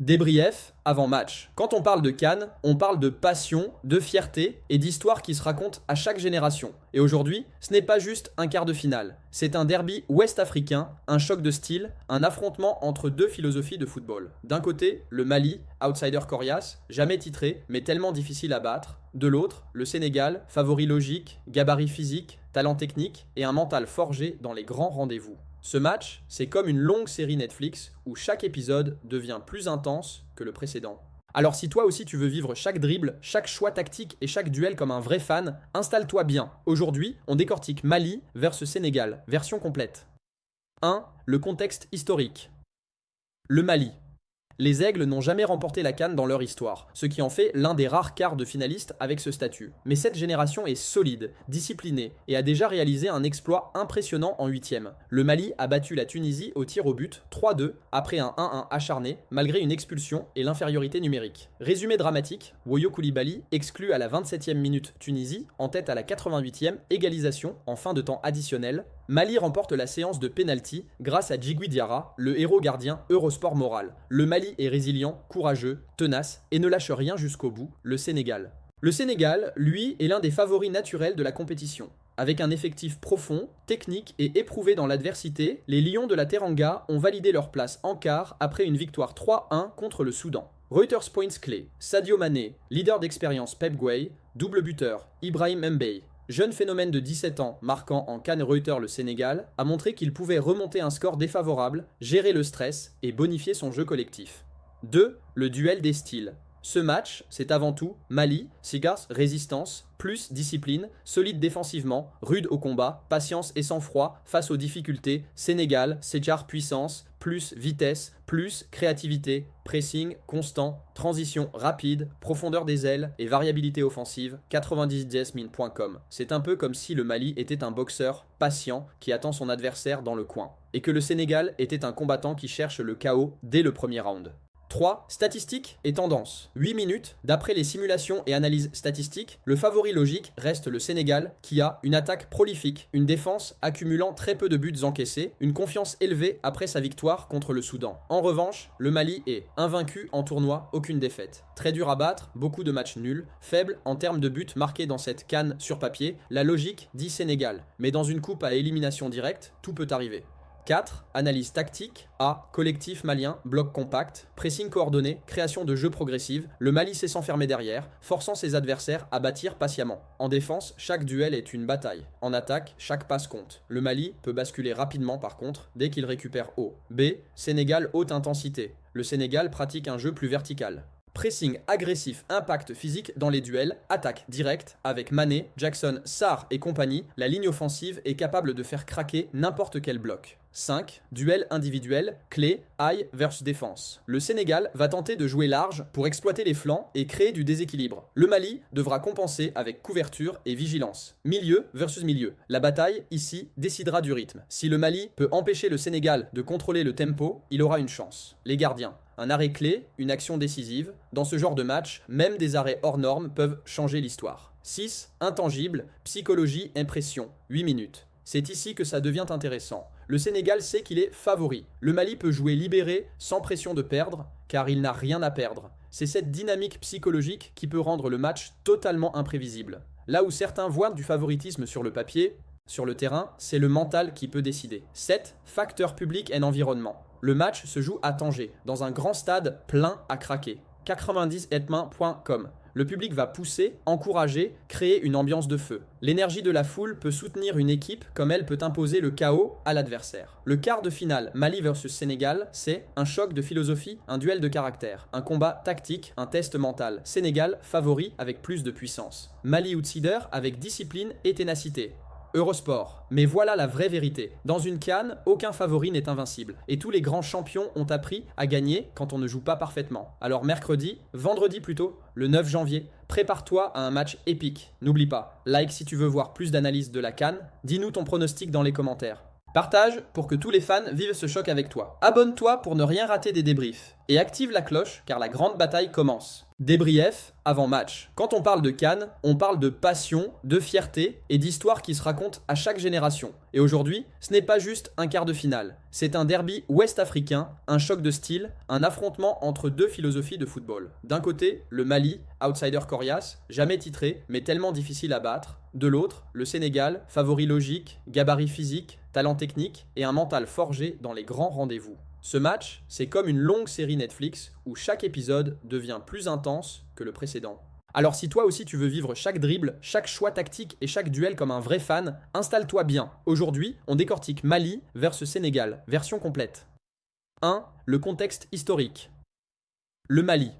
Débrief avant match. Quand on parle de CAN, on parle de passion, de fierté et d'histoires qui se racontent à chaque génération. Et aujourd'hui, ce n'est pas juste un quart de finale, c'est un derby ouest-africain, un choc de style, un affrontement entre deux philosophies de football. D'un côté, le Mali, outsider coriace, jamais titré, mais tellement difficile à battre. De l'autre, le Sénégal, favori logique, gabarit physique, talent technique et un mental forgé dans les grands rendez-vous. Ce match, c'est comme une longue série Netflix où chaque épisode devient plus intense que le précédent. Alors si toi aussi tu veux vivre chaque dribble, chaque choix tactique et chaque duel comme un vrai fan, installe-toi bien. Aujourd'hui, on décortique Mali versus Sénégal, version complète. 1. Le contexte historique. Le Mali. Les Aigles n'ont jamais remporté la CAN dans leur histoire, ce qui en fait l'un des rares quarts de finalistes avec ce statut. Mais cette génération est solide, disciplinée et a déjà réalisé un exploit impressionnant en huitième. Le Mali a battu la Tunisie au tir au but 3-2 après un 1-1 acharné malgré une expulsion et l'infériorité numérique. Résumé dramatique, Woyo Koulibaly exclut à la 27e minute Tunisie, en tête à la 88e, égalisation en fin de temps additionnel. Mali remporte la séance de pénalty grâce à Djigui Diarra, le héros gardien Eurosport moral. Le Mali est résilient, courageux, tenace et ne lâche rien jusqu'au bout, le Sénégal. Le Sénégal, lui, est l'un des favoris naturels de la compétition. Avec un effectif profond, technique et éprouvé dans l'adversité, les Lions de la Teranga ont validé leur place en quart après une victoire 3-1 contre le Soudan. Reuters Points clés: Sadio Mané, leader d'expérience Pep Gueye, double buteur Ibrahim Mbaye. Jeune phénomène de 17 ans, marquant en CAN Reuters le Sénégal, a montré qu'il pouvait remonter un score défavorable, gérer le stress et bonifier son jeu collectif. 2. Le duel des styles. Ce match, c'est avant tout Mali, Sigars, résistance, plus discipline, solide défensivement, rude au combat, patience et sang-froid face aux difficultés, Sénégal, Séjar puissance, plus vitesse, plus créativité, pressing constant, transition rapide, profondeur des ailes et variabilité offensive, 90jasmine.com. C'est un peu comme si le Mali était un boxeur patient qui attend son adversaire dans le coin, et que le Sénégal était un combattant qui cherche le chaos dès le premier round. 3. Statistiques et tendances. 8 minutes, d'après les simulations et analyses statistiques, le favori logique reste le Sénégal qui a une attaque prolifique, une défense accumulant très peu de buts encaissés, une confiance élevée après sa victoire contre le Soudan. En revanche, le Mali est invaincu en tournoi, aucune défaite. Très dur à battre, beaucoup de matchs nuls, faible en termes de buts marqués dans cette CAN sur papier, la logique dit Sénégal. Mais dans une coupe à élimination directe, tout peut arriver. 4. Analyse tactique. A. Collectif malien, bloc compact, pressing coordonné, création de jeu progressive. Le Mali sait s'enfermer derrière, forçant ses adversaires à bâtir patiemment. En défense, chaque duel est une bataille. En attaque, chaque passe compte. Le Mali peut basculer rapidement par contre, dès qu'il récupère haut. B. Sénégal haute intensité. Le Sénégal pratique un jeu plus vertical. Pressing agressif, impact physique dans les duels, attaque directe, avec Mané, Jackson, Sarr et compagnie, la ligne offensive est capable de faire craquer n'importe quel bloc. 5. Duel individuel, clé, high versus défense. Le Sénégal va tenter de jouer large pour exploiter les flancs et créer du déséquilibre. Le Mali devra compenser avec couverture et vigilance. Milieu versus milieu. La bataille, ici, décidera du rythme. Si le Mali peut empêcher le Sénégal de contrôler le tempo, il aura une chance. Les gardiens. Un arrêt clé, une action décisive. Dans ce genre de match, même des arrêts hors normes peuvent changer l'histoire. 6. Intangible, psychologie, impression. 8 minutes. C'est ici que ça devient intéressant. Le Sénégal sait qu'il est favori. Le Mali peut jouer libéré, sans pression de perdre, car il n'a rien à perdre. C'est cette dynamique psychologique qui peut rendre le match totalement imprévisible. Là où certains voient du favoritisme sur le papier, sur le terrain, c'est le mental qui peut décider. 7. Facteur public et environnement. Le match se joue à Tanger, dans un grand stade plein à craquer. 90etmain.com. Le public va pousser, encourager, créer une ambiance de feu. L'énergie de la foule peut soutenir une équipe comme elle peut imposer le chaos à l'adversaire. Le quart de finale Mali versus Sénégal, c'est un choc de philosophie, un duel de caractère, un combat tactique, un test mental. Sénégal favori avec plus de puissance. Mali outsider avec discipline et ténacité. Eurosport. Mais voilà la vraie vérité. Dans une CAN, aucun favori n'est invincible. Et tous les grands champions ont appris à gagner quand on ne joue pas parfaitement. Alors vendredi plutôt, le 9 janvier, prépare-toi à un match épique. N'oublie pas, like si tu veux voir plus d'analyses de la CAN. Dis-nous ton pronostic dans les commentaires. Partage pour que tous les fans vivent ce choc avec toi. Abonne-toi pour ne rien rater des débriefs. Et active la cloche car la grande bataille commence. Débrief avant match. Quand on parle de CAN, on parle de passion, de fierté et d'histoires qui se racontent à chaque génération. Et aujourd'hui, ce n'est pas juste un quart de finale. C'est un derby ouest-africain, un choc de style, un affrontement entre deux philosophies de football. D'un côté, le Mali, outsider coriace, jamais titré, mais tellement difficile à battre. De l'autre, le Sénégal, favori logique, gabarit physique, talent technique et un mental forgé dans les grands rendez-vous. Ce match, c'est comme une longue série Netflix où chaque épisode devient plus intense que le précédent. Alors si toi aussi tu veux vivre chaque dribble, chaque choix tactique et chaque duel comme un vrai fan, installe-toi bien. Aujourd'hui, on décortique Mali versus Sénégal, version complète. 1. Le contexte historique. Le Mali.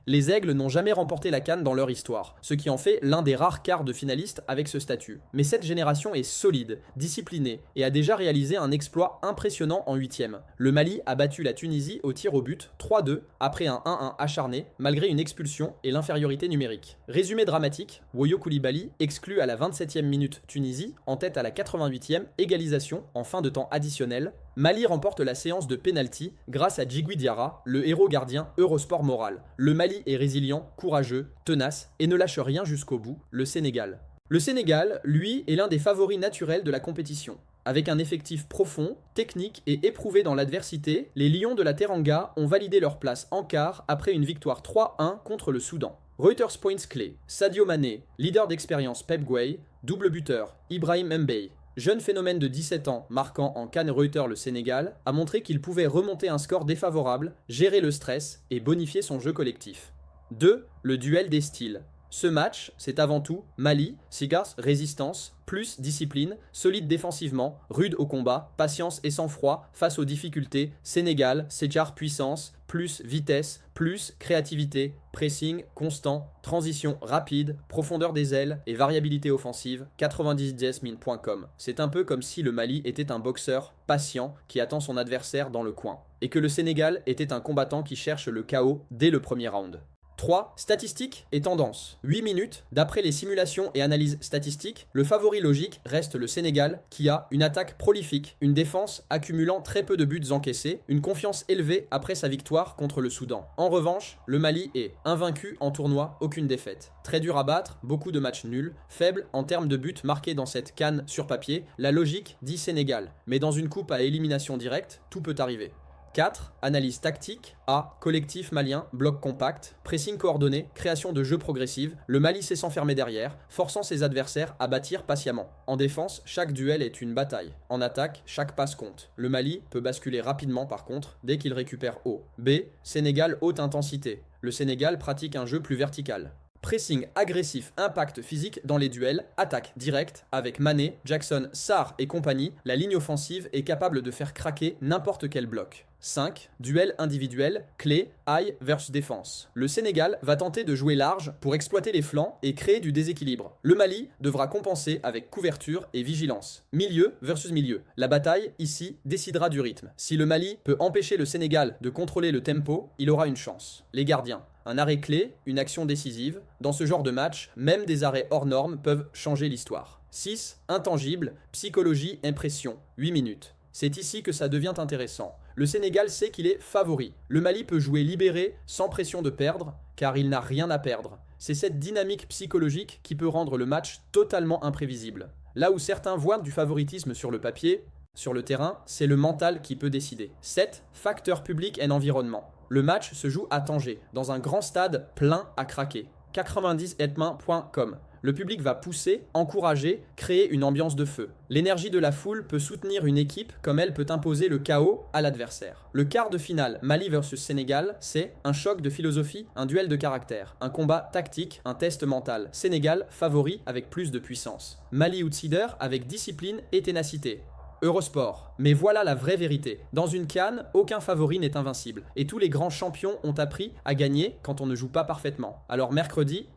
Les Aigles n'ont jamais remporté la CAN dans leur histoire, ce qui en fait l'un des rares quarts de finalistes avec ce statut. Mais cette génération est solide, disciplinée et a déjà réalisé un exploit impressionnant en 8e. Le Mali a battu la Tunisie au tir au but 3-2 après un 1-1 acharné malgré une expulsion et l'infériorité numérique. Résumé dramatique, Woyo Koulibaly exclut à la 27e minute Tunisie, en tête à la 88e, égalisation en fin de temps additionnel. Mali remporte la séance de pénalty grâce à Djigui Diarra, le héros gardien Eurosport moral. Le Mali est résilient, courageux, tenace et ne lâche rien jusqu'au bout, le Sénégal. Le Sénégal, lui, est l'un des favoris naturels de la compétition. Avec un effectif profond, technique et éprouvé dans l'adversité, les Lions de la Teranga ont validé leur place en quart après une victoire 3-1 contre le Soudan. Reuters Points clés: Sadio Mané, leader d'expérience Pep Gueye, double buteur Ibrahim Mbaye. Jeune phénomène de 17 ans, marquant en CAN Reuters le Sénégal, a montré qu'il pouvait remonter un score défavorable, gérer le stress et bonifier son jeu collectif. 2. Le duel des styles. Ce match, c'est avant tout Mali, Sigars, résistance, plus discipline, solide défensivement, rude au combat, patience et sang-froid face aux difficultés, Sénégal, Séjar puissance, plus vitesse, plus créativité, pressing constant, transition rapide, profondeur des ailes et variabilité offensive, 90jasmine.com. C'est un peu comme si le Mali était un boxeur patient qui attend son adversaire dans le coin, et que le Sénégal était un combattant qui cherche le chaos dès le premier round. 3. Statistiques et tendances. 8 minutes, d'après les simulations et analyses statistiques, le favori logique reste le Sénégal qui a une attaque prolifique, une défense accumulant très peu de buts encaissés, une confiance élevée après sa victoire contre le Soudan. En revanche, le Mali est invaincu en tournoi, aucune défaite. Très dur à battre, beaucoup de matchs nuls, faible en termes de buts marqués dans cette CAN sur papier, la logique dit Sénégal. Mais dans une coupe à élimination directe, tout peut arriver. 4. Analyse tactique. A. Collectif malien, bloc compact, pressing coordonné, création de jeu progressive. Le Mali sait s'enfermer derrière, forçant ses adversaires à bâtir patiemment. En défense, chaque duel est une bataille. En attaque, chaque passe compte. Le Mali peut basculer rapidement par contre, dès qu'il récupère haut. B. Sénégal haute intensité. Le Sénégal pratique un jeu plus vertical. Pressing agressif, impact physique dans les duels, attaque directe, avec Mané, Jackson, Sarr et compagnie, la ligne offensive est capable de faire craquer n'importe quel bloc. 5. Duel individuel, clé, high versus défense. Le Sénégal va tenter de jouer large pour exploiter les flancs et créer du déséquilibre. Le Mali devra compenser avec couverture et vigilance. Milieu versus milieu. La bataille, ici, décidera du rythme. Si le Mali peut empêcher le Sénégal de contrôler le tempo, il aura une chance. Les gardiens. Un arrêt clé, une action décisive. Dans ce genre de match, même des arrêts hors normes peuvent changer l'histoire. 6. Intangible, psychologie, impression. 8 minutes. C'est ici que ça devient intéressant. Le Sénégal sait qu'il est favori. Le Mali peut jouer libéré, sans pression de perdre, car il n'a rien à perdre. C'est cette dynamique psychologique qui peut rendre le match totalement imprévisible. Là où certains voient du favoritisme sur le papier, sur le terrain, c'est le mental qui peut décider. 7. Facteur public et environnement. Le match se joue à Tanger, dans un grand stade plein à craquer. 90hetmain.com. Le public va pousser, encourager, créer une ambiance de feu. L'énergie de la foule peut soutenir une équipe comme elle peut imposer le chaos à l'adversaire. Le quart de finale Mali versus Sénégal, c'est un choc de philosophie, un duel de caractère, un combat tactique, un test mental. Sénégal favori avec plus de puissance. Mali outsider avec discipline et ténacité. Eurosport. Mais voilà la vraie vérité. Dans une CAN, aucun favori n'est invincible. Et tous les grands champions ont appris à gagner quand on ne joue pas parfaitement. Alors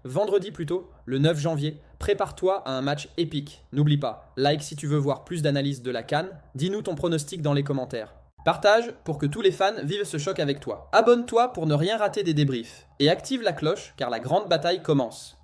vendredi plutôt, le 9 janvier, prépare-toi à un match épique. N'oublie pas, like si tu veux voir plus d'analyses de la CAN. Dis-nous ton pronostic dans les commentaires. Partage pour que tous les fans vivent ce choc avec toi. Abonne-toi pour ne rien rater des débriefs. Et active la cloche car la grande bataille commence.